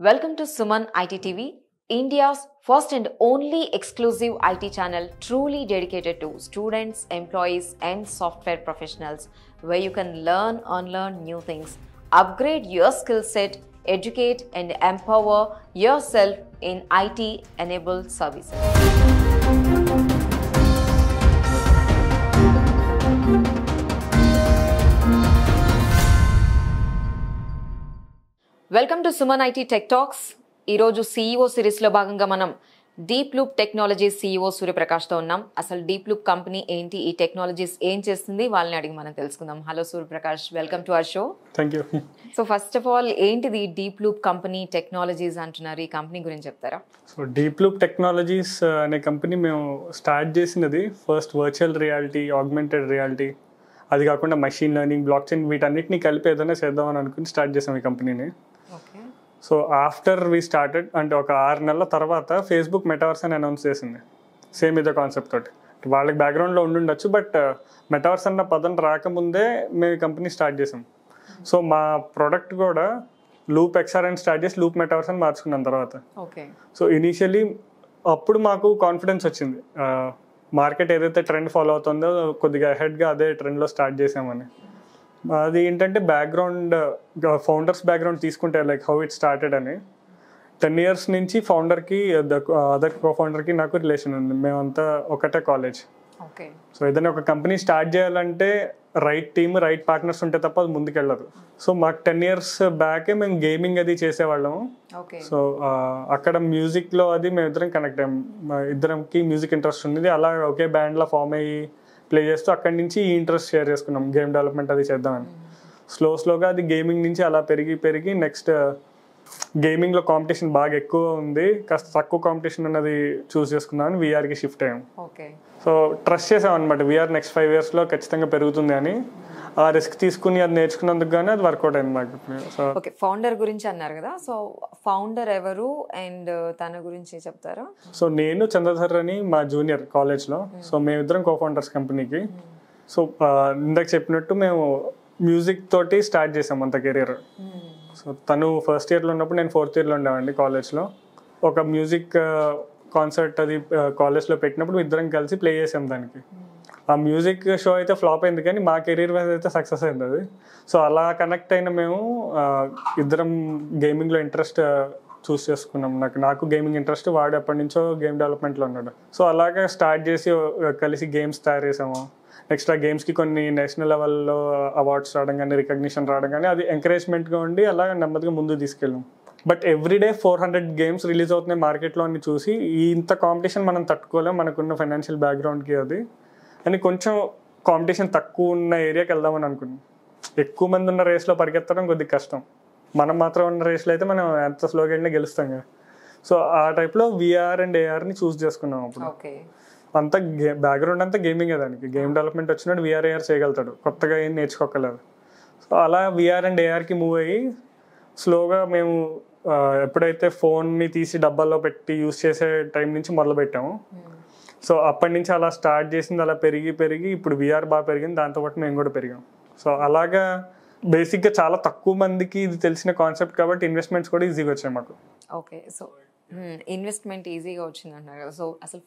Welcome to Suman IT TV, India's first and only exclusive IT channel truly dedicated to students, employees, and software professionals, where you can learn, unlearn new things, upgrade your skill set, educate, and empower yourself in IT enabled services. Welcome to Suman IT tech talks. ఈరోజు CEO సిరీస్లో భాగంగా మనం deep loop technologies CEO సూర్యప్రకాష్తో ఉన్నాం. అసలు deep loop company ఏంటి, ఈ technologies ఏం చేస్తుంది, వాళ్ళని అడిగి మనం తెలుసుకుందాం. Hello Suryaprakash, welcome to our show. Thank you. So first of all, ఏంటిది డీప్ లూప్ కంపెనీ టెక్నాలజీస్ అంటున్నారు, ఈ కంపెనీ గురించి చెప్తారా? సో డీప్ లూప్ టెక్నాలజీస్ అనే కంపెనీ మేము స్టార్ట్ చేసినది first virtual reality, augmented reality, అది కాకుండా మెషిన్ లెర్నింగ్, బ్లాక్ చైన్, వీటన్నిటిని కలిపి ఏదైనా చేద్దామని అనుకుని స్టార్ట్ చేసాం ఈ కంపెనీని. సో ఆఫ్టర్ వీ స్టార్టెడ్ అంటే ఒక 6 నెలల తర్వాత ఫేస్బుక్ మెటావర్స్ అని అనౌన్స్ చేసింది. సేమ్ ఇదే కాన్సెప్ట్ తోటి. వాళ్ళకి బ్యాక్గ్రౌండ్లో ఉండుండొచ్చు, బట్ మెటావర్స్ అన్న పదం రాకముందే మేము ఈ కంపెనీ స్టార్ట్ చేసాం. సో మా ప్రోడక్ట్ కూడా లూప్ ఎక్స్ఆర్ అని స్టార్ట్ చేసి లూప్ మెటావర్స్ అని మార్చుకున్నాం తర్వాత. సో ఇనీషియలీ అప్పుడు మాకు కాన్ఫిడెన్స్ వచ్చింది, మార్కెట్ ఏదైతే ట్రెండ్ ఫాలో అవుతుందో కొద్దిగా హెడ్గా అదే ట్రెండ్లో స్టార్ట్ చేసామని. అది ఏంటంటే బ్యాక్గ్రౌండ్, ఫౌండర్స్ బ్యాక్గ్రౌండ్ తీసుకుంటే లైక్ హౌ ఇట్ స్టార్టెడ్ అని 10 years నుంచి ఫౌండర్కి, అదర్ కో ఫౌండర్కి నాకు రిలేషన్ ఉంది. మేమంతా ఒకటే కాలేజ్. సో ఏదైనా ఒక కంపెనీ స్టార్ట్ చేయాలంటే రైట్ టీమ్, రైట్ పార్ట్నర్స్ ఉంటే తప్ప అది ముందుకెళ్ళదు. సో మాకు 10 years బ్యాకే మేము గేమింగ్ అది చేసేవాళ్ళము. సో అక్కడ మ్యూజిక్లో అది మేము ఇద్దరం కనెక్ట్ అయ్యాం. ఇద్దరంకి మ్యూజిక్ ఇంట్రెస్ట్ ఉంది. అలా ఒకే బ్యాండ్లో ఫామ్ అయ్యి ప్లే చేస్తూ అక్కడి నుంచి ఈ ఇంట్రెస్ట్ షేర్ చేసుకున్నాం, గేమ్ డెవలప్మెంట్ అది చేద్దామని. స్లోగా అది గేమింగ్ నుంచి అలా పెరిగి నెక్స్ట్ గేమింగ్లో కాంపిటీషన్ బాగా ఎక్కువ ఉంది, కాస్త తక్కువ కాంపిటీషన్ ఉన్నది చూస్ చేసుకున్నామని వీఆర్కి షిఫ్ట్ అయ్యాం. సో ట్రస్ట్ చేసాం అనమాట, వీఆర్ నెక్స్ట్ 5 yearsలో ఖచ్చితంగా పెరుగుతుంది అని. ఆ రిస్క్ తీసుకుని అది నేర్చుకున్నందుకు కానీ అది వర్కౌట్ అయింది మాకు. సో ఓకే, ఫౌండర్ గురించి అన్నారు కదా, సో ఫౌండర్ ఎవరు అండ్ తన గురించి చెప్తారా? సో నేను చంద్రధర్ అని మా జూనియర్ కాలేజ్లో. సో మేమిద్దరం కో ఫౌండర్స్ కంపెనీకి. సో ఇందాక చెప్పినట్టు మేము మ్యూజిక్ తోటి స్టార్ట్ చేసాం అంత కెరీర్. సో తను ఫస్ట్ ఇయర్లో ఉన్నప్పుడు నేను 4th yearలో ఉండేవాడిని కాలేజ్లో. ఒక మ్యూజిక్ కాన్సర్ట్ అది కాలేజ్లో పెట్టినప్పుడు ఇద్దరం కలిసి ప్లే చేసాం దానికి. ఆ మ్యూజిక్ షో అయితే ఫ్లాప్ అయింది, కానీ మా కెరీర్ మీద అయితే సక్సెస్ అయింది అది. సో అలా కనెక్ట్ అయిన మేము ఇద్దరం గేమింగ్లో ఇంట్రెస్ట్ చూస్ చేసుకున్నాం. నాకు గేమింగ్ ఇంట్రెస్ట్, వాడు ఎప్పటి నుంచో గేమ్ డెవలప్మెంట్లో ఉన్నాడు. సో అలాగే స్టార్ట్ చేసి కలిసి గేమ్స్ తయారు చేసాము. నెక్స్ట్ ఆ గేమ్స్కి కొన్ని నేషనల్ లెవెల్లో అవార్డ్స్ రావడం కానీ, రికగ్నిషన్ రావడం కానీ, అది ఎంకరేజ్మెంట్గా ఉండి అలా నెమ్మదిగా ముందు తీసుకెళ్ళాం. బట్ ఎవ్రీడే 400 గేమ్స్ రిలీజ్ అవుతున్నాయి మార్కెట్లో అని చూసి ఇంత కాంపిటీషన్ మనం తట్టుకోలేం, మనకున్న ఫైనాన్షియల్ బ్యాక్గ్రౌండ్కి అది అని కొంచెం కాంపిటీషన్ తక్కువ ఉన్న ఏరియాకి వెళ్దామని అనుకున్నాం. ఎక్కువ మంది ఉన్న రేస్లో పరిగెత్తడం కొద్దిగా కష్టం. మనం మాత్రం ఉన్న రేస్లో అయితే మనం ఎంత స్లోగా వెళ్ళినా గెలుస్తాం కదా. సో ఆ టైప్లో VR అండ్ ARని చూస్ చేసుకున్నాం. అప్పుడు అంతా బ్యాక్గ్రౌండ్ అంతా గేమింగ్, దానికి గేమ్ డెవలప్మెంట్ వచ్చినట్టు VR AR చేయగలుగుతాడు, కొత్తగా ఏం నేర్చుకోగలరు. సో అలా VR అండ్ ARకి మూవ్ అయ్యి స్లోగా మేము ఎప్పుడైతే ఫోన్ని తీసి డబ్బాల్లో పెట్టి యూస్ చేసే టైం నుంచి మొదలుపెట్టాము. సో అప్పటి నుంచి అలా స్టార్ట్ చేసింది, అలా పెరిగి ఇప్పుడు VR బాగా పెరిగింది, దాంతోపాటు మేము కూడా పెరిగాం. సో అలాగా బేసిక్గా చాలా తక్కువ మందికి ఇది తెలిసిన కాన్సెప్ట్ కాబట్టి ఇన్వెస్ట్మెంట్స్ కూడా ఈజీగా వచ్చాయి మాకు. ఓకే, సో ఇన్వెస్ట్మెంట్ ఈజీగా వచ్చింది అంటున్నారు కదా. సో అసలు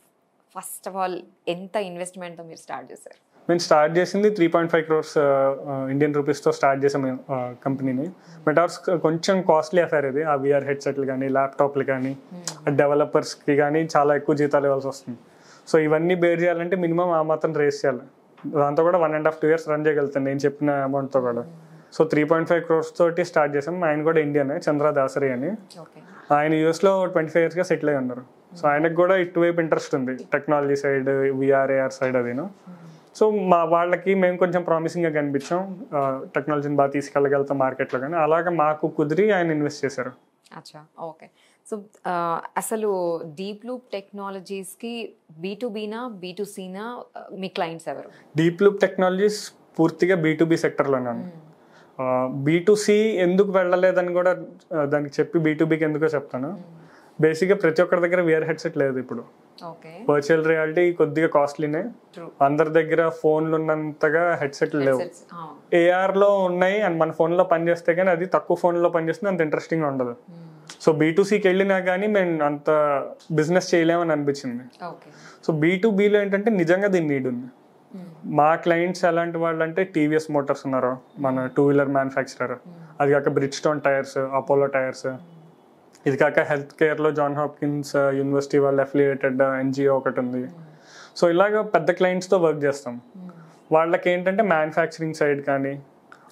ఫస్ట్ ఆఫ్ ఆల్ ఎంత ఇన్వెస్ట్మెంట్తో మీరు స్టార్ట్ చేశారు? మేము స్టార్ట్ చేసింది 3.5 crores ఇండియన్ రూపీస్తో స్టార్ట్ చేసాం కంపెనీని. మెటావర్స్ కొంచెం కాస్ట్లీ అఫేర్ ఇది. ఆ VR హెడ్సెట్లు కానీ, ల్యాప్టాప్లు కానీ, డెవలపర్స్కి కానీ చాలా ఎక్కువ జీతాలు ఇవ్వాల్సి వస్తుంది. సో ఇవన్నీ బేర్ చేయాలంటే మినిమం ఆ మాత్రం రేస్ చేయాలి. దాంతో కూడా 1.5-2 years రన్ చేయగలుగుతాను నేను చెప్పిన అమౌంట్తో కూడా. సో 3.5 crores తోటి స్టార్ట్ చేసాం. ఆయన కూడా ఇండియన్, చంద్ర దాసరి అని. ఆయన యూఎస్లో 25 yearsగా సెటిల్ అయి ఉన్నారు. సో ఆయనకు కూడా ఇటువైపు ఇంట్రెస్ట్ ఉంది, technology side, VR AR side అదిను. సో వాళ్ళకి మేము కొంచెం ప్రామిసింగ్గా కనిపించాం, టెక్నాలజీని బాగా తీసుకెళ్ళగలుగుతాం మార్కెట్లో కానీ. అలాగే మాకు కుదిరి ఆయన ఇన్వెస్ట్ చేశారు. అచ్చా, ఓకే. సో అసలు డీప్ లూప్ టెక్నాలజీస్కి B2Bనా B2Cనా మీ క్లయింట్స్ ఎవరు? డీప్ లూప్ టెక్నాలజీస్ పూర్తిగా B2B సెక్టర్లోనే. B2C ఎందుకు వెళ్ళలేదని కూడా దానికి చెప్పి B2Bకి ఎందుకో చెప్తాను. బేసిక్గా ప్రతి ఒక్కరి దగ్గర VR హెడ్సెట్ లేదు ఇప్పుడు. వర్చువల్ రియాలిటీ కొద్దిగా కాస్ట్లీనే, అందరి దగ్గర ఫోన్లు ఉన్నంతగా హెడ్సెట్లు లేవు. ARలో ఉన్నాయి అండ్ మన ఫోన్లో పనిచేస్తే కానీ అది తక్కువ ఫోన్లో పనిచేస్తుంది, అంత ఇంట్రెస్టింగ్గా ఉండదు. సో B2Cకి వెళ్ళినా కానీ మేము అంత బిజినెస్ చేయలేమని అనిపించింది. సో B2Bలో ఏంటంటే నిజంగా దీని నీడ్ ఉంది. మా క్లయింట్స్ ఎలాంటి వాళ్ళు అంటే టీవీఎస్ మోటార్స్ ఉన్నారు, మన 2-వీలర్ మ్యానుఫ్యాక్చరర్, అది కాక బ్రిడ్జ్స్టోన్ టైర్స్, అపోలో టైర్స్, ఇది కాక హెల్త్ కేర్లో జాన్ హాప్కిన్స్ యూనివర్సిటీ వాళ్ళు అఫిలియేటెడ్ NGO ఒకటి ఉంది. సో ఇలాగ పెద్ద క్లయింట్స్తో వర్క్ చేస్తాం. వాళ్ళకి ఏంటంటే మ్యానుఫ్యాక్చరింగ్ సైడ్ కానీ,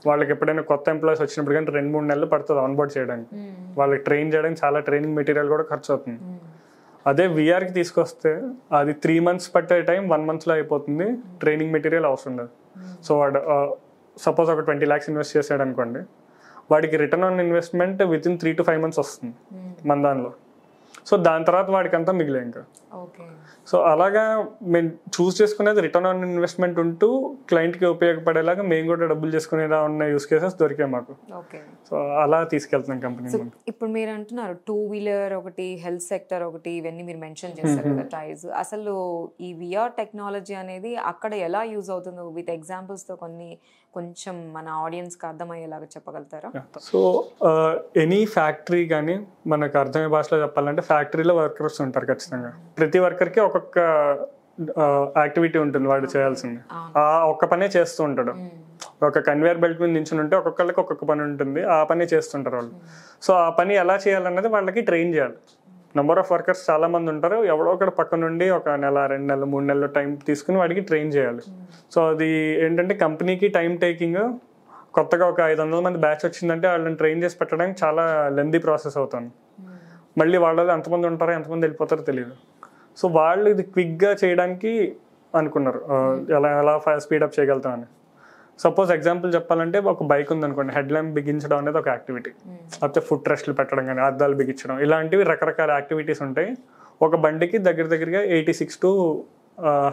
వాళ్ళకి ఎప్పుడైనా కొత్త ఎంప్లాయీస్ వచ్చినప్పుడు కానీ 2-3 నెలలు పడుతుంది ఆన్బోర్డ్ చేయడానికి. వాళ్ళకి ట్రైన్ చేయడానికి చాలా ట్రైనింగ్ మెటీరియల్ కూడా ఖర్చు అవుతుంది. అదే VRకి తీసుకొస్తే అది 3 months పట్టే టైం 1 monthలో అయిపోతుంది. ట్రైనింగ్ మెటీరియల్ అవసరం లేదు. సో వాడు సపోజ్ ఒక 20 lakhs ఇన్వెస్ట్ చేసాడు అనుకోండి, వాడికి return on investment within 3 to 5 months వస్తుంది మన దానిలో. సో దాని తర్వాత వాడికి అంతా మిగిలే ఇంకా. సో అలాగా మేము చూస్ చేసుకునేది రిటర్న్ ఆన్ ఇన్వెస్ట్మెంట్ ఉంటూ క్లయింట్కి ఉపయోగపడేలాగా మేము కూడా డబ్బులు చేసుకునేలా ఉన్న యూస్ కేసెస్ దొరికాయి మాకు. సో అలా తీసుకెళ్తున్నాం కంపెనీ. ఇప్పుడు మీరు అంటున్నారు 2-వీలర్ ఒకటి, హెల్త్ సెక్టర్ ఒకటి, ఇవన్నీ మీరు మెన్షన్ చేస్తారు కదా టైర్స్. అసలు ఈ VR టెక్నాలజీ అనేది అక్కడ ఎలా యూజ్ అవుతుందో విత్ ఎగ్జాంపుల్స్తో కొంచెం మన ఆడియన్స్కి అర్థమయ్యేలాగా చెప్పగలుగుతారా? సో ఎనీ ఫ్యాక్టరీ కానీ మనకు అర్థమయ్యే భాషలో చెప్పాలంటే ఫ్యాక్టరీలో వర్కర్స్ ఉంటారు ఖచ్చితంగా. ప్రతి వర్కర్కి ఒక్కొక్క యాక్టివిటీ ఉంటుంది వాడు చేయాల్సింది. ఆ ఒక్క పనే చేస్తూ ఉంటాడు. ఒక కన్వేయర్ బెల్ట్ మీద నించుని ఉంటే ఒక్కొక్కరికి ఒక్కొక్క పని ఉంటుంది, ఆ పని చేస్తుంటారు వాళ్ళు. సో ఆ పని ఎలా చేయాలన్నది వాళ్ళకి ట్రైన్ చేయాలి. నెంబర్ ఆఫ్ వర్కర్స్ చాలా మంది ఉంటారు, ఎవడో ఒకటి పక్క నుండి 1 నెల 2 నెలలు 3 నెలలు టైం తీసుకుని వాడికి ట్రైన్ చేయాలి. సో అది ఏంటంటే కంపెనీకి టైం టేకింగ్. కొత్తగా ఒక 500 మంది బ్యాచ్ వచ్చిందంటే వాళ్ళని ట్రైన్ చేసి పెట్టడానికి చాలా లెందీ ప్రాసెస్ అవుతుంది. మళ్ళీ వాళ్ళలో ఎంతమంది ఉంటారో ఎంతమంది వెళ్ళిపోతారో తెలియదు. సో వాళ్ళు ఇది క్విక్గా చేయడానికి అనుకున్నారు, ఎలా స్పీడప్ చేయగలుగుతామని. సపోజ్ ఎగ్జాంపుల్ చెప్పాలంటే ఒక బైక్ ఉందనుకోండి, హెడ్ ల్యాంప్ బిగించడం అనేది ఒక యాక్టివిటీ, లేకపోతే ఫుట్ రెస్ట్లు పెట్టడం కానీ, అద్దాలు బిగించడం, ఇలాంటివి రకరకాల యాక్టివిటీస్ ఉంటాయి. ఒక బండికి దగ్గరగా 86 to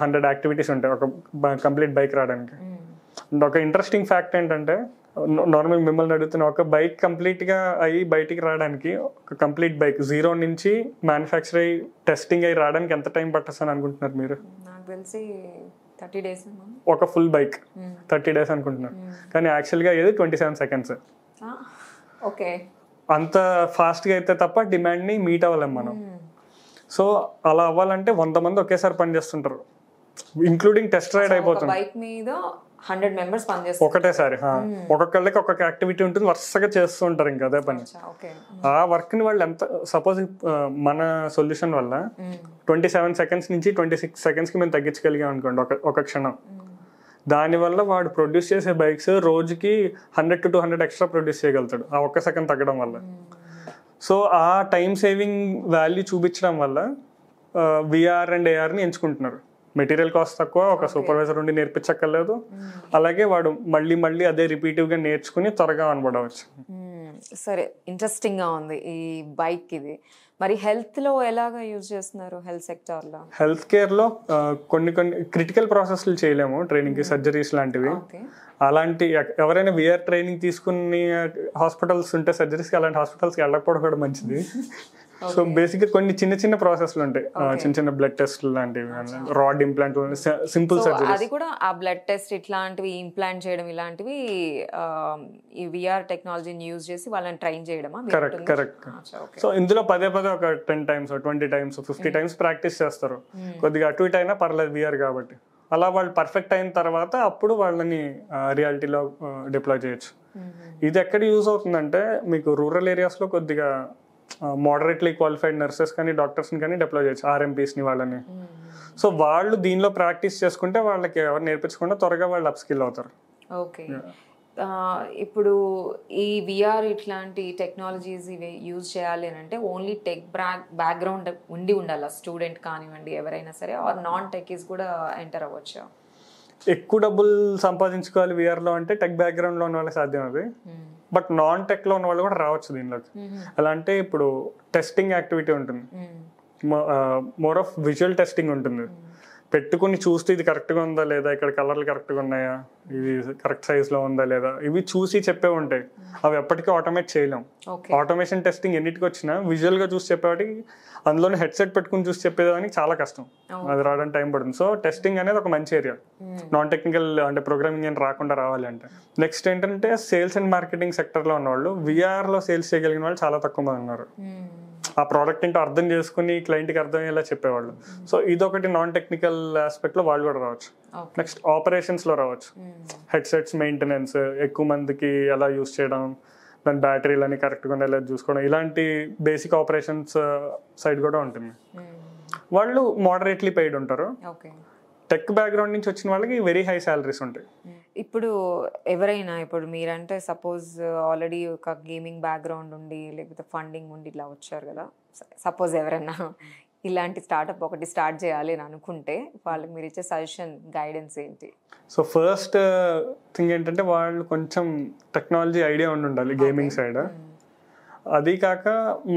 100 యాక్టివిటీస్ ఉంటాయి ఒక కంప్లీట్ బైక్ రావడానికి. అండ్ ఒక ఇంట్రెస్టింగ్ ఫ్యాక్ట్ ఏంటంటే, నార్మల్ మిమ్మల్ని అడుగుతున్న, ఒక బైక్ కంప్లీట్గా అయ్యి బయటికి రావడానికి, ఒక కంప్లీట్ బైక్ 0 నుంచి మ్యానుఫ్యాక్చర్ అయ్యి టెస్టింగ్ అయ్యి రావడానికి ఎంత టైం పట్టొచ్చు అనుకుంటున్నారు మీరు? నాకు తెలిసి 30 days. ఒక ఫుల్ బైక్ 30 days అనుకుంటున్నారు, కానీ యాక్చువల్గా ఏది 27 seconds. ఓకే, అంత ఫాస్ట్గా అయితే తప్ప డిమాండ్ని మీట్ అవ్వలేం మనం. సో అలా అవ్వాలంటే 100 మంది ఒకేసారి పనిచేస్తుంటారు, ఇంక్లూడింగ్ టెస్ట్ రైడ్ అయిపోతుంది. బైక్ మీద 100 members పనిచేస్తారు ఒకటేసారి. ఒక్కొక్కళ్ళకి ఒక్కొక్క యాక్టివిటీ ఉంటుంది, వరుసగా చేస్తూ ఉంటారు ఇంకా అదే పని. ఆ వర్క్ని వాళ్ళు ఎంత, సపోజ్ మన సొల్యూషన్ వల్ల 27 seconds నుంచి 26 secondsకి మేము తగ్గించగలిగాం అనుకోండి ఒక క్షణం. దానివల్ల వాడు ప్రొడ్యూస్ చేసే బైక్స్ రోజుకి 100 to 200 ఎక్స్ట్రా ప్రొడ్యూస్ చేయగలుగుతాడు ఆ ఒక్క సెకండ్ తగ్గడం వల్ల. సో ఆ టైం సేవింగ్ వాల్యూ చూపించడం వల్ల VR అండ్ ARని ఎంచుకుంటున్నారు. మెటీరియల్ కాస్ట్ తక్కువ, ఒక సూపర్వైజర్ ఉండి నేర్పించక్కర్లేదు, అలాగే వాడు మళ్ళీ అదే రిపీటివ్గా నేర్చుకుని త్వరగా అనబడవచ్చు. సరే, ఇంట్రెస్టింగ్గా ఉంది ఈ బైక్ ఇది. మరి హెల్త్లో ఎలాగా యూజ్ చేస్తున్నారు? హెల్త్ సెక్టార్లో, హెల్త్ కేర్లో కొన్ని క్రిటికల్ ప్రాసెస్లు చేయలేము, ట్రైనింగ్కి, సర్జరీస్ లాంటివి. అలాంటి ఎవరైనా VR ట్రైనింగ్ తీసుకుని హాస్పిటల్స్ ఉంటే సర్జరీస్కి, అలాంటి హాస్పిటల్స్కి వెళ్ళకపోవడం కూడా మంచిది. సో బేసిక్గా కొన్ని చిన్న ప్రాసెస్లు ఉంటాయి, చిన్న బ్లడ్ టెస్ట్ లాంటివి, రాడ్ ఇంప్లాంట్, సింపుల్ సర్జరీ. అది కూడా ఆ బ్లడ్ టెస్ట్ ఇట్లాంటివి, ఇంప్లాంట్ చేయడం ఇలాంటివి ఈ VR టెక్నాలజీని యూజ్ చేసి వాళ్ళని ట్రైన్ చేయడమా? కరెక్ట్. సో ఇందులో పదే ఒక 10 times 20 times 50 times ప్రాక్టీస్ చేస్తారు. కొద్దిగా అటు ఇటు అయినా పర్లేదు VR కాబట్టి. అలా వాళ్ళు పర్ఫెక్ట్ అయిన తర్వాత అప్పుడు వాళ్ళని రియాలిటీలో డిప్లాయ్ చేయొచ్చు. ఇది ఎక్కడ యూజ్ అవుతుందంటే, మీకు రూరల్ ఏరియాస్లో కొద్దిగా మోడరేట్లీ క్వాలిఫైడ్ నర్సెస్ కానీ డాక్టర్స్ని కానీ డిప్లాయ్ చేయొచ్చు, RMPsని వాళ్ళని. సో వాళ్ళు దీనిలో ప్రాక్టీస్ చేసుకుంటే వాళ్ళకి ఎవరు నేర్పించకుండా త్వరగా వాళ్ళు అప్స్కిల్ అవుతారు. ఓకే, ఇప్పుడు ఈ VR ఇట్లాంటి టెక్నాలజీస్ ఇవి యూజ్ చేయాలి అని అంటే ఓన్లీ టెక్ బ్యాక్గ్రౌండ్ ఉండాలి స్టూడెంట్ కానివ్వండి, ఎవరైనా సరే, ఆర్ నాన్ టెక్కీస్ కూడా ఎంటర్ అవ్వచ్చు? ఎక్కువ డబ్బులు సంపాదించుకోవాలి VRలో అంటే టెక్ బ్యాక్గ్రౌండ్లో ఉన్న వాళ్ళకి సాధ్యం అది. బట్ నాన్ టెక్లో ఉన్న వాళ్ళు కూడా రావచ్చు దీనిలోకి. ఎలా అంటే ఇప్పుడు టెస్టింగ్ యాక్టివిటీ ఉంటుంది, మోర్ ఆఫ్ విజువల్ టెస్టింగ్ ఉంటుంది. పెట్టుకుని చూస్తే ఇది కరెక్ట్గా ఉందా లేదా, ఇక్కడ కలర్లు కరెక్ట్గా ఉన్నాయా, ఇది కరెక్ట్ సైజ్లో ఉందా లేదా, ఇవి చూసి చెప్పే ఉంటాయి. అవి ఎప్పటికీ ఆటోమేట్ చేయలేం. ఆటోమేషన్ టెస్టింగ్ ఎన్నిటికి వచ్చినా విజువల్గా చూసి చెప్పేవాటికి, అందులోనే హెడ్సెట్ పెట్టుకుని చూసి చెప్పేదానికి చాలా కష్టం, అది రావడానికి టైం పడుతుంది. సో టెస్టింగ్ అనేది ఒక మంచి ఏరియా, నాన్ టెక్నికల్ అంటే ప్రోగ్రామింగ్ అని రాకుండా రావాలి అంటే. నెక్స్ట్ ఏంటంటే సేల్స్ అండ్ మార్కెటింగ్ సెక్టర్లో ఉన్నవాళ్ళు, విఆర్లో సేల్స్ చేయగలిగిన వాళ్ళు చాలా తక్కువ మంది ఉన్నారు. ఆ ప్రోడక్ట్ ఏంటో అర్థం చేసుకుని క్లయింట్కి అర్థమయ్యేలా చెప్పేవాళ్ళు. సో ఇదొకటి నాన్ టెక్నికల్ ఆస్పెక్ట్లో వాళ్ళు కూడా రావచ్చు. నెక్స్ట్ ఆపరేషన్స్లో రావచ్చు, హెడ్సెట్స్ మెయింటెనెన్స్, ఎక్కువ మందికి ఎలా యూస్ చేయడం, దాని బ్యాటరీలని కరెక్ట్గా ఉండేలా చూసుకోవడం, ఇలాంటి బేసిక్ ఆపరేషన్స్ సైడ్ కూడా ఉంటుంది. వాళ్ళు మోడరేట్లీ పెయిడ్ ఉంటారు. టెక్ బ్యాక్గ్రౌండ్ నుంచి వచ్చిన వాళ్ళకి వెరీ హై సాలరీస్ ఉంటాయి. ఇప్పుడు ఎవరైనా, ఇప్పుడు మీరంటే సపోజ్ ఆల్రెడీ ఒక గేమింగ్ బ్యాక్గ్రౌండ్ ఉండి లేకపోతే ఫండింగ్ ఉండి ఇట్లా వచ్చారు కదా, సపోజ్ ఎవరైనా ఇలాంటి స్టార్ట్అప్ ఒకటి స్టార్ట్ చేయాలి అని అనుకుంటే వాళ్ళకి మీరు ఇచ్చే సజెషన్, గైడెన్స్ ఏంటి? సో ఫస్ట్ థింగ్ ఏంటంటే వాళ్ళు కొంచెం టెక్నాలజీ ఐడియా ఉండాలి గేమింగ్ సైడ్. అది కాక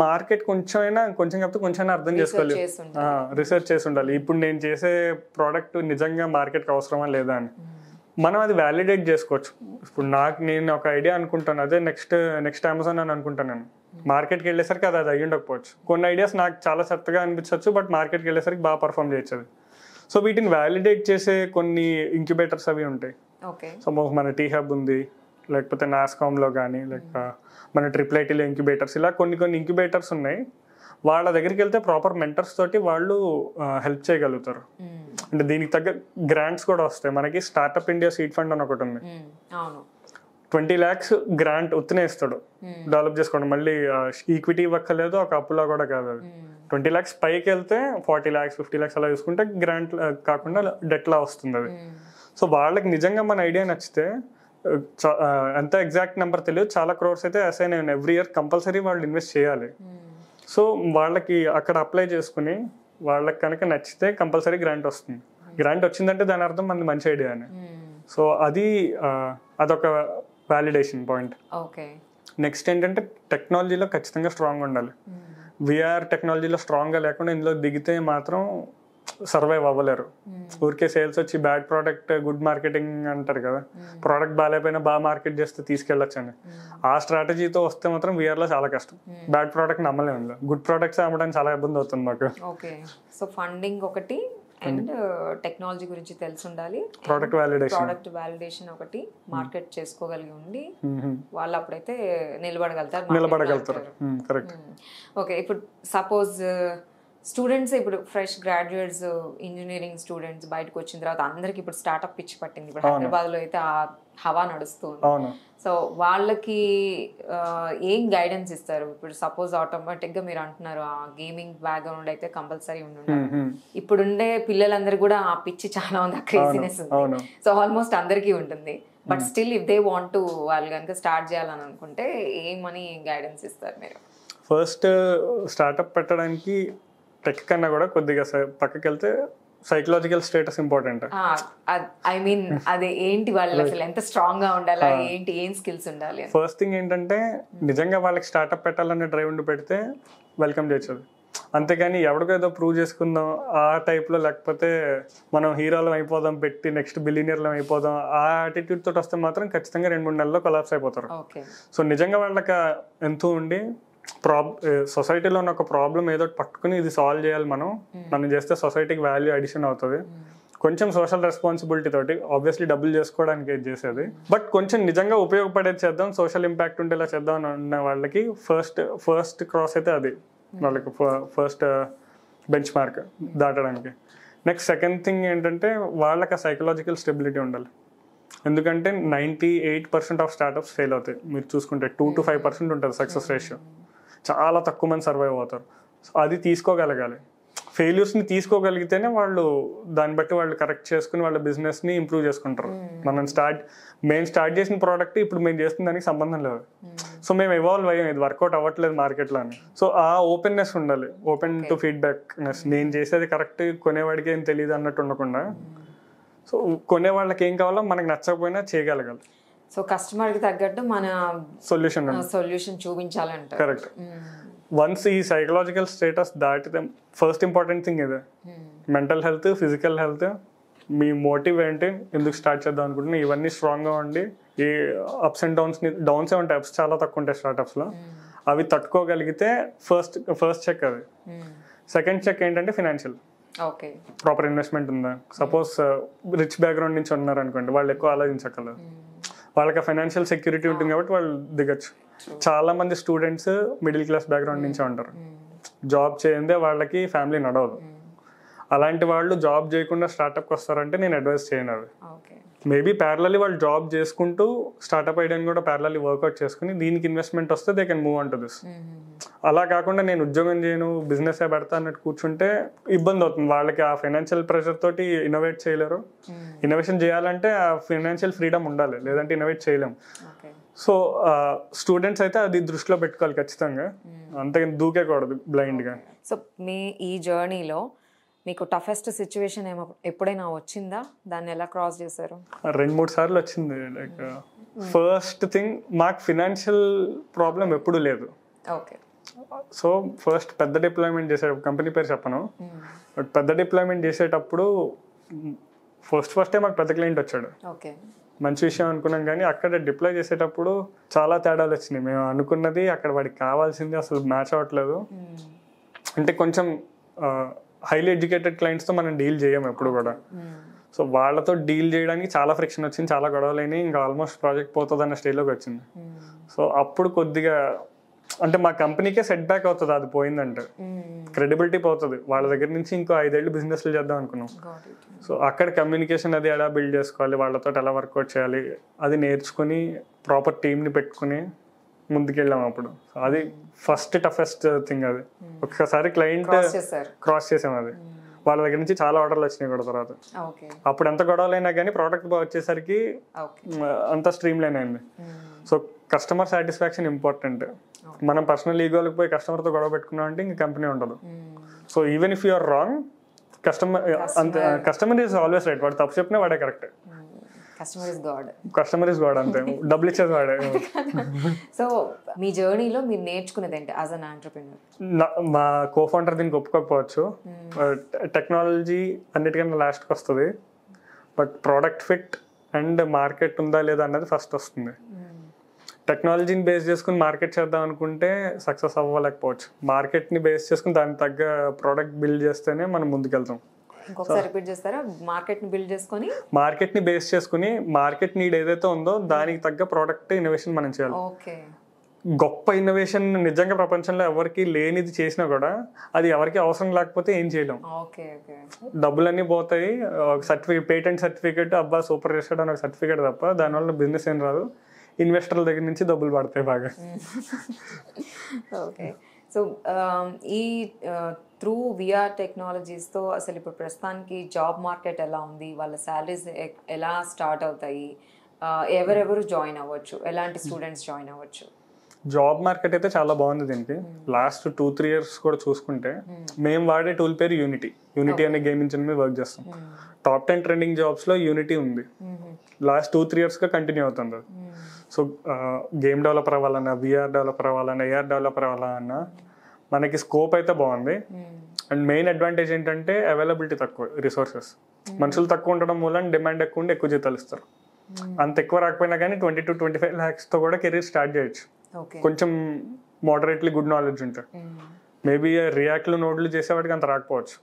మార్కెట్ కొంచెమైనా కాకపోతే కొంచెమైనా అర్థం చేసుకోవాలి, రీసెర్చ్ చేసి ఉండాలి. ఇప్పుడు నేను చేసే ప్రోడక్ట్ నిజంగా మార్కెట్కి అవసరమా లేదా అని మనం అది వ్యాలిడేట్ చేసుకోవచ్చు. ఇప్పుడు నేను ఒక ఐడియా అనుకుంటాను, అదే నెక్స్ట్ అమెజాన్ అని అనుకుంటాను. నేను మార్కెట్కి వెళ్ళేసరికి అది అయ్యి ఉండకపోవచ్చు. కొన్ని ఐడియాస్ నాకు చాలా చెత్తగా అనిపించవచ్చు, బట్ మార్కెట్కి వెళ్ళేసరికి బాగా పర్ఫామ్ చేయొచ్చు అది. సో వీటిని వ్యాలిడేట్ చేసే కొన్ని ఇంక్యుబేటర్స్ అవి ఉంటాయి. సపోజ్ మన టీ హబ్ ఉంది, లేకపోతే నాస్కామ్లో కానీ, లేక మన IIITలో ఇంక్యుబేటర్స్, ఇలా కొన్ని ఇంక్యుబేటర్స్ ఉన్నాయి. వాళ్ళ దగ్గరికి వెళ్తే ప్రాపర్ మెంటర్స్ తోటి వాళ్ళు హెల్ప్ చేయగలుగుతారు. అంటే దీనికి తగ్గ గ్రాంట్స్ కూడా వస్తాయి. మనకి స్టార్ట్అప్ ఇండియా సీడ్ ఫండ్ అని ఒకటి ఉంది, 20 lakhs గ్రాంట్ ఉత్తినే ఇస్తాడు డెవలప్ చేసుకోండి. మళ్ళీ ఈక్విటీ ఇవ్వక్కర్లేదు, ఒక అప్పులా కూడా కాదు. అది 20 lakhs పైకి వెళ్తే 40 lakhs 50 lakhs అలా చూసుకుంటే గ్రాంట్ కాకుండా డెట్లా వస్తుంది అది. సో వాళ్ళకి నిజంగా మన ఐడియా నచ్చితే, ఎంత ఎగ్జాక్ట్ నెంబర్ తెలియదు, చాలా క్రోర్స్ అయితే అసైన్ అయ్యాను ఎవ్రీ ఇయర్, కంపల్సరీ వాళ్ళు ఇన్వెస్ట్ చేయాలి. సో వాళ్ళకి అక్కడ అప్లై చేసుకుని వాళ్ళకి కనుక నచ్చితే కంపల్సరీ గ్రాంట్ వస్తుంది. గ్రాంట్ వచ్చిందంటే దాని అర్థం మనది మంచి ఐడియా అని. సో అదొక వ్యాలిడేషన్ పాయింట్. నెక్స్ట్ ఏంటంటే టెక్నాలజీలో ఖచ్చితంగా స్ట్రాంగ్ ఉండాలి. విఆర్ టెక్నాలజీలో స్ట్రాంగ్గా లేకుండా ఇందులో దిగితే మాత్రం సర్వైవ్ అవ్వలేరు. ఊరికే సేల్స్ వచ్చి బ్యాడ్ ప్రోడక్ట్ గుడ్ మార్కెటింగ్ అంటారు కదా, ప్రోడక్ట్ బాగాలేకపోయినా బాగా మార్కెట్ చేస్తే తీసుకెళ్ళొచ్చు అని. ఆ స్ట్రాటజీతో వస్తే మాత్రం వీఆర్లో చాలా కష్టం. బ్యాడ్ ప్రోడక్ట్ నమ్మలేము, గుడ్ ప్రోడక్ట్స్ అమ్మడానికి చాలా ఇబ్బంది అవుతుంది మాకు. ఓకే, సో ఫండింగ్ ఒకటి అండ్ టెక్నాలజీ గురించి తెలిసి ఉండాలి, ప్రోడక్ట్ వ్యాలిడేషన్ ఒకటి మార్కెట్ చేసుకోగలిగి ఉండి వాళ్ళు అప్పుడైతే నిలబడగలుగుతారు. కరెక్ట్. ఓకే, ఇప్పుడు సపోజ్ స్టూడెంట్స్, ఇప్పుడు ఫ్రెష్ గ్రాడ్యుయేట్స్, ఇంజనీరింగ్ స్టూడెంట్స్ బయటకు వచ్చిన తర్వాత అందరికి ఇప్పుడు స్టార్ట్అప్ పిచ్చి పట్టింది. ఇప్పుడు హైదరాబాద్లో అయితే ఆ హవా నడుస్తుంది. సో వాళ్ళకి ఏం గైడెన్స్ ఇస్తారు? ఇప్పుడు సపోజ్ ఆటోమేటిక్గా మీరు అంటున్నారు ఆ గేమింగ్ బ్యాక్గ్రౌండ్ అయితే కంపల్సరీ ఉండాలి. ఇప్పుడుండే పిల్లలందరూ కూడా ఆ పిచ్చి చాలా ఉంది, ఆ క్రేజీనెస్ ఉంది. సో ఆల్మోస్ట్ అందరికీ ఉంటుంది. But still if they want to, వాళ్ళు కనుక స్టార్ట్ చేయాలని అనుకుంటే ఏమని గైడెన్స్ ఇస్తారు మీరు? ఫస్ట్ స్టార్ట్అప్ పెట్టడానికి టెక్ కన్నా కూడా కొద్దిగా పక్కకి వెళ్తే psychological status important. I mean అదే ఏంటి, వాళ్ళు అసలు ఎంత స్ట్రాంగ్ గా ఉండాలి, ఏంటి, ఏం స్కిల్స్ ఉండాలి? ఫస్ట్ థింగ్ ఏంటంటే నిజంగా వాళ్ళకి స్టార్ట్అప్ పెట్టాలనే డ్రైవ్ ఉండి పెడితే వెల్కమ్ చేయొచ్చు. అంతేగాని ఎవరికో ఏదో ప్రూవ్ చేసుకుందాం ఆ టైప్లో, లేకపోతే మనం హీరోలం అయిపోదాం పెట్టి నెక్స్ట్ బిలియనీర్లం అయిపోదాం ఆ యాటిట్యూడ్ తోటి వస్తే మాత్రం ఖచ్చితంగా 2-3 నెలల్లో కొలాప్స్ అయిపోతారు. సో నిజంగా వాళ్ళకి ఎంతో ఉండి సొసైటీలో ఉన్న ఒక ప్రాబ్లం ఏదో పట్టుకుని ఇది సాల్వ్ చేయాలి, మనం చేస్తే సొసైటీకి వాల్యూ అడిషన్ అవుతుంది, కొంచెం సోషల్ రెస్పాన్సిబిలిటీ తోటి, ఆబ్వియస్లీ డబ్బులు చేసుకోవడానికి ఏది చేసేది, బట్ కొంచెం నిజంగా ఉపయోగపడేది చేద్దాం, సోషల్ ఇంపాక్ట్ ఉండేలా చేద్దాం అని ఉన్న వాళ్ళకి ఫస్ట్ క్రాస్ అయితే అది వాళ్ళకి ఫస్ట్ బెంచ్ మార్క్ దాటడానికి. నెక్స్ట్ సెకండ్ థింగ్ ఏంటంటే వాళ్ళకి ఆ సైకలాజికల్ స్టెబిలిటీ ఉండాలి. ఎందుకంటే 98% ఆఫ్ స్టార్ట్అప్స్ ఫెయిల్ అవుతాయి. మీరు చూసుకుంటే 2 to 5% ఉంటుంది సక్సెస్ రేషియో. చాలా తక్కువ మంది సర్వైవ్ అవుతారు. అది తీసుకోగలగాలి. ఫెయిల్యూర్స్ని తీసుకోగలిగితేనే వాళ్ళు దాన్ని బట్టి వాళ్ళు కరెక్ట్ చేసుకుని వాళ్ళ బిజినెస్ని ఇంప్రూవ్ చేసుకుంటారు. మేము స్టార్ట్ చేసిన ప్రోడక్ట్ ఇప్పుడు మేము చేస్తున్న దానికి సంబంధం లేదు. సో మేము ఎవాల్వ్ అయ్యాం, ఇది వర్కౌట్ అవ్వట్లేదు మార్కెట్లో అని. సో ఆ ఓపెన్నెస్ ఉండాలి, ఓపెన్ టు ఫీడ్బ్యాక్నెస్. నేను చేసేది కరెక్ట్, కొనేవాడికి ఏం తెలియదు అన్నట్టు ఉండకుండా, సో కొనే వాళ్ళకి ఏం కావాలో మనకు నచ్చకపోయినా చేయగలగాలి. సో కస్టమర్కి తగ్గట్టు మన సొల్యూషన్ చూపించాలంట. కరెక్ట్. వన్స్ ఈ సైకలాజికల్ స్టేటస్ దాటితే ఫస్ట్ ఇంపార్టెంట్ థింగ్ ఇదే, మెంటల్ హెల్త్, ఫిజికల్ హెల్త్, మీ మోటివ్ ఏంటి, ఎందుకు స్టార్ట్ చేద్దాం అనుకుంటున్నా, ఇవన్నీ స్ట్రాంగ్గా ఉండి ఈ అప్స్ అండ్ డౌన్సే ఉంటాయి. అప్స్ చాలా తక్కువ ఉంటాయి స్టార్టప్స్లో. అవి తట్టుకోగలిగితే ఫస్ట్ చెక్ అది. సెకండ్ చెక్ ఏంటంటే ఫినాన్షియల్. ఓకే, ప్రాపర్ ఇన్వెస్ట్మెంట్ ఉందా. సపోజ్ రిచ్ బ్యాక్గ్రౌండ్ నుంచి ఉన్నారనుకోండి, వాళ్ళు ఎక్కువ ఆలోచించగలరు. వాళ్ళకి ఫైనాన్షియల్ సెక్యూరిటీ ఉంటుంది కాబట్టి వాళ్ళు దిగచ్చు. చాలా మంది స్టూడెంట్స్ మిడిల్ క్లాస్ బ్యాక్గ్రౌండ్ నుంచే ఉంటారు. జాబ్ చేయందే వాళ్ళకి ఫ్యామిలీ నడవదు. అలాంటి వాళ్ళు జాబ్ చేయకుండా స్టార్టప్కి వస్తారంటే నేను అడ్వైస్ చేయను. అవి మేబీ ప్యారలీ వాళ్ళు జాబ్ చేసుకుంటూ స్టార్టప్ ఐడియాని కూడా ప్యారలీ వర్కౌట్ చేసుకుని దీనికి ఇన్వెస్ట్మెంట్ వస్తే they can move on to this. అలా కాకుండా నేను ఉద్యోగం చేయను, బిజినెస్ పెడతా అన్నట్టు కూర్చుంటే ఇబ్బంది అవుతుంది. వాళ్ళకి ఆ ఫైనాన్షియల్ ప్రెషర్ తోటి ఇన్నోవేట్ చేయలేరు. ఇన్నోవేషన్ చేయాలంటే ఆ ఫైనాన్షియల్ ఫ్రీడమ్ ఉండాలి, లేదంటే ఇన్నోవేట్ చేయలేము. సో స్టూడెంట్స్ అయితే అది దృష్టిలో పెట్టుకోవాలి ఖచ్చితంగా, అంతే దూకేకూడదు బ్లైండ్గా. సో మీ ఈ జర్నీలో మీకు టఫెస్ట్ సిచ్యువేషన్ ఎప్పుడైనా వచ్చిందా? దాన్ని ఎలా క్రాస్ చేశారు? 2-3 సార్లు వచ్చింది. లైక్ ఫస్ట్ థింగ్, మాకు ఫినాన్షియల్ ప్రాబ్లం ఎప్పుడు లేదు. ఓకే. సో ఫస్ట్ పెద్ద డిప్లాయ్మెంట్ చేసేటప్పుడు, కంపెనీ పేరు చెప్పను, బట్ పెద్ద డిప్లాయ్మెంట్ చేసేటప్పుడు ఫస్టే మాకు పెద్ద క్లయింట్ వచ్చాడు. ఓకే, మంచి విషయం అనుకున్నాం. కానీ అక్కడ డిప్లాయ్ చేసేటప్పుడు చాలా తేడాలు వచ్చినాయి. మేము అనుకున్నది అక్కడ వాడికి కావాల్సింది అసలు మ్యాచ్ అవ్వట్లేదు. అంటే కొంచెం హైలీ ఎడ్యుకేటెడ్ క్లయింట్స్తో మనం డీల్ చేయము ఎప్పుడు కూడా. సో వాళ్ళతో డీల్ చేయడానికి చాలా ఫ్రిక్షన్ వచ్చింది, చాలా గొడవలు అయినాయి. ఇంకా ఆల్మోస్ట్ ప్రాజెక్ట్ పోతుంది అన్న స్టేజ్లోకి వచ్చింది. సో అప్పుడు కొద్దిగా అంటే మా కంపెనీకే సెట్ బ్యాక్ అవుతుంది అది పోయిందంటే. క్రెడిబిలిటీ పోతుంది. వాళ్ళ దగ్గర నుంచి ఇంకో 5 ఏళ్ళు బిజినెస్లు చేద్దాం అనుకున్నాం. సో అక్కడ కమ్యూనికేషన్ అది ఎలా బిల్డ్ చేసుకోవాలి, వాళ్ళతో ఎలా వర్కౌట్ చేయాలి, అది నేర్చుకుని ప్రాపర్ టీమ్ని పెట్టుకుని ముందుకెళ్ళాం అప్పుడు. అది ఫస్ట్ టఫెస్ట్ థింగ్. అది ఒక్కసారి క్లయింట్ క్రాస్ చేసాం. అది వాళ్ళ దగ్గర నుంచి చాలా ఆర్డర్లు వచ్చినాయి కూడా తర్వాత. అప్పుడు ఎంత గొడవలు అయినా కానీ ప్రోడక్ట్ వచ్చేసరికి అంత స్ట్రీమ్ లైన్ అయింది. So customer satisfaction important. మనం పర్సనల్ ఈగోలకు పోయి కస్టమర్తో గొడవ పెట్టుకున్నాం అంటే ఇంక కంపెనీ ఉండదు. So even if you're wrong, customer is always right. వాడు తప్పు చెప్పినా వాడే కరెక్ట్. కస్టమర్ ఇస్ గాడ్ అంతే, డబ్బులు ఇచ్చేది వాడే. సో మీ జర్నీలో మీరు నేర్చుకునేది ఏంటి యాజ్ అన్ ఎంటర్‌ప్రెన్యూర్? మా కోఫౌండర్ దీనికి ఒప్పుకోకపోవచ్చు, టెక్నాలజీ అన్నిటికన్నా లాస్ట్కి వస్తుంది. But product fit and market ఉందా లేదా అన్నది ఫస్ట్ వస్తుంది. టెక్నాలజీని బేస్ చేసుకుని మార్కెట్ చేద్దాం అనుకుంటే సక్సెస్ అవ్వలేకపోవచ్చు. మార్కెట్ని బేస్ చేసుకుని దానికి తగ్గ ప్రోడక్ట్ బిల్డ్ చేస్తేనే మనం ముందుకెళ్తాం. ఇంకొకసారి రిపీట్ చేస్తారా? మార్కెట్ని బిల్డ్ చేసుకొని, మార్కెట్ని బేస్ చేసుకుని మార్కెట్ నీడ్ ఏదైతే ఉందో దానికి తగ్గ ప్రోడక్ట్ ఇన్నోవేషన్ మనం చేయాలి. ఓకే. గొప్ప ఇన్నోవేషన్ నిజంగా ప్రపంచంలో ఎవరికి లేనిది చేసినా కూడా అది ఎవరికి అవసరం లేకపోతే ఏం చేయలేం. డబ్బులన్నీ పోతాయి. ఒక సర్టిఫికేట్, పేటెంట్ సర్టిఫికేట్, అబ్బా సూపర్ చేసాడు అని ఒక సర్టిఫికేట్ తప్ప దానివల్ల బిజినెస్ ఏం రాదు. ఇన్వెస్టర్ల దగ్గర నుంచి డబ్బులు పడతాయి బాగా. ఓకే. సో ఈ త్రూ విఆర్ టెక్నాలజీస్తో అసలు ఇప్పుడు ప్రస్తుతానికి జాబ్ మార్కెట్ ఎలా ఉంది, వాళ్ళ శాలరీస్ ఎలా స్టార్ట్ అవుతాయి, ఎవరెవరు జాయిన్ అవ్వచ్చు, ఎలాంటి స్టూడెంట్స్ జాయిన్ అవ్వచ్చు? జాబ్ మార్కెట్ అయితే చాలా బాగుంది. దీనికి లాస్ట్ 2-3 years కూడా చూసుకుంటే మేము వాడే టూల్ పేరు యూనిటీ అనే గేమ్ ఇంజిన్ మీద వర్క్ చేస్తాం. టాప్ 10 ట్రెండింగ్ జాబ్స్లో యూనిటీ ఉంది. లాస్ట్ 2-3 yearsగా కంటిన్యూ అవుతుంది అది. సో గేమ్ డెవలపర్ అవ్వాలన్నా, విఆర్ డెవలపర్ అవ్వాలన్నా, ఏఆర్ డెవలపర్ అవ్వాలన్నా మనకి స్కోప్ అయితే బాగుంది. అండ్ మెయిన్ అడ్వాంటేజ్ ఏంటంటే అవైలబిలిటీ తక్కువ, రిసోర్సెస్ మనుషులు తక్కువ ఉండడం మూలం డిమాండ్ ఎక్కువ ఉండి ఎక్కువ జీతాలు ఇస్తారు. అంత ఎక్కువ రాకపోయినా కానీ 20-25 lakhsతో కూడా కెరీర్ స్టార్ట్ చేయొచ్చు. కొంచెం మోడరేట్లీ గుడ్ నాలెడ్జ్ ఉంటే. మేబీ రియాక్ట్లు నోడ్లు చేసేవాడికి అంత రాకపోవచ్చు,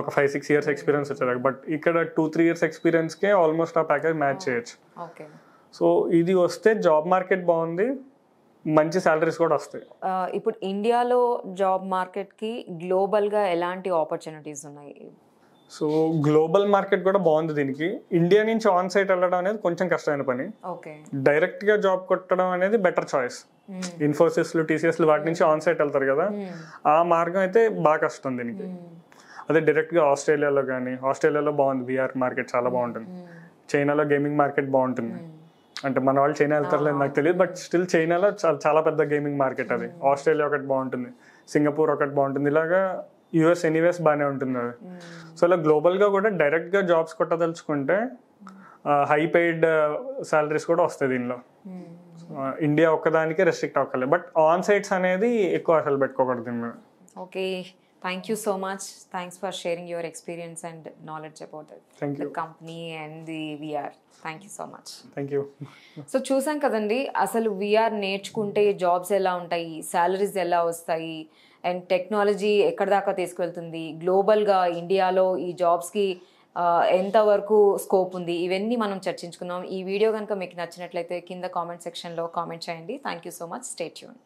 ఒక 5-6 years ఎక్స్పీరియన్స్ వచ్చేదాకా. బట్ ఇక్కడ 2-3 years ఎక్స్పీరియన్స్కే ఆల్మోస్ట్ ఆ ప్యాకేజ్ మ్యాచ్ చేయొచ్చు. సో ఇది వస్తే జాబ్ మార్కెట్ బాగుంది, మంచి సాలరీస్ కూడా వస్తాయి. ఇప్పుడు ఇండియాలో జాబ్ మార్కెట్కి గ్లోబల్గా ఎలాంటి ఆపర్చునిటీస్ ఉన్నాయి? సో గ్లోబల్ మార్కెట్ కూడా బాగుంది. దీనికి ఇండియా నుంచి ఆన్ సైట్ వెళ్ళడం అనేది కొంచెం కష్టమైన పని. డైరెక్ట్గా జాబ్ కొట్టడం అనేది బెటర్ చాయిస్. ఇన్ఫోసిస్లు, టీసీఎస్లు వాటి నుంచి ఆన్ సైట్ వెళ్తారు కదా, ఆ మార్గం అయితే బాగా కష్టం దీనికి. అదే డైరెక్ట్గా ఆస్ట్రేలియాలో బాగుంది, విఆర్ మార్కెట్ చాలా బాగుంటుంది. చైనాలో గేమింగ్ మార్కెట్ బాగుంటుంది. అంటే మన వాళ్ళు చైనా వెళ్తారు లేదు నాకు తెలియదు, బట్ స్టిల్ చైనాలో చాలా పెద్ద గేమింగ్ మార్కెట్ అది. ఆస్ట్రేలియా ఒకటి బాగుంటుంది, సింగపూర్ ఒకటి బాగుంటుంది, ఇలాగా యూఎస్ ఎనీవేస్ బాగానే ఉంటుంది అది. సో ఇలా గ్లోబల్గా కూడా డైరెక్ట్గా జాబ్స్ కొట్టదలుచుకుంటే హై పెయిడ్ సాలరీస్ కూడా వస్తాయి దీనిలో. ఇండియా ఒక్కదానికే రెస్ట్రిక్ట్ అవ్వలేదు, బట్ ఆన్ సైట్స్ అనేది ఎక్కువ అసలు పెట్టుకోకూడదు దీని మీద. Okay, Thank you so much. Thanks for sharing your experience and knowledge about it. Thank The you. company and the VR. Thank you so much. Thank you. So చూసాం కదండి, అసలు VR నేర్చుకుంటే జాబ్స్ ఎలా ఉంటాయి, శాలరీస్ ఎలా వస్తాయి, and technology ఎక్కడ దాకా తీసుకెళ్తుంది, గ్లోబల్గా ఇండియాలో ఈ జాబ్స్కి ఎంతవరకు స్కోప్ ఉంది, ఇవన్నీ మనం చర్చించుకున్నాం. ఈ వీడియో కనుక మీకు నచ్చినట్లయితే కింద కామెంట్ సెక్షన్లో కామెంట్ చేయండి. Thank you so much. Stay tune.